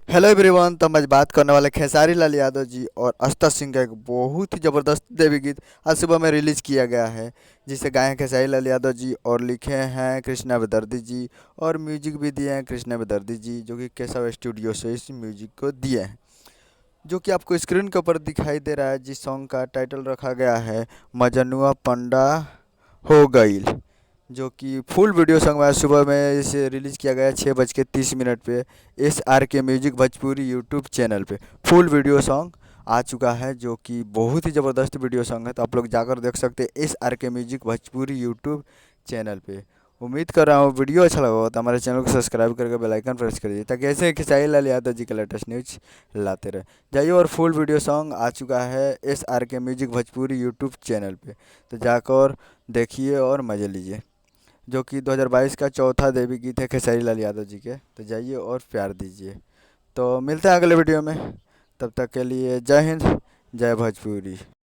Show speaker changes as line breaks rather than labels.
Hello everyone. तो हम आज बात करने वाले खेसारी लाल यादव जी और अस्तर सिंह का एक बहुत ही ज़बरदस्त देवी गीत आज सुबह में रिलीज़ किया गया है, जिसे गाए हैं खेसारी लाल यादव जी और लिखे हैं कृष्णा बेदर्दी जी और म्यूजिक भी दिए हैं कृष्णा बेदर्दी जी, जो कि केशव स्टूडियो से इस म्यूजिक को दिए हैं। जो कि आपको स्क्रीन के ऊपर दिखाई दे रहा है, जिस सॉन्ग का टाइटल रखा गया है मजनुआ पंडा हो गईल। जो कि फुल वीडियो सॉन्ग आज सुबह में इसे रिलीज़ किया गया है 6:30 पे SRK music Bhojpuri YouTube channel पे। फुल वीडियो सॉन्ग आ चुका है, जो कि बहुत ही ज़बरदस्त वीडियो सॉन्ग है, तो आप लोग जाकर देख सकते हैं SRK music Bhojpuri YouTube channel पे। उम्मीद कर रहा हूँ वीडियो अच्छा लगा हो तो हमारे चैनल को सब्सक्राइब करके बेल आइकन प्रेस कर दीजिए, ताकि ऐसे ही खेसारी लाल यादव जी के लेटेस्ट न्यूज लाते रहे। जाइए, और फुल वीडियो सॉन्ग आ चुका है SRK music Bhojpuri YouTube channel पे, तो जाकर देखिए और मज़े लीजिए। जो कि 2022 का चौथा देवी गीत है खेसारी लाल यादव जी के, तो जाइए और प्यार दीजिए। तो मिलते हैं अगले वीडियो में, तब तक के लिए जय हिंद, जय भोजपुरी।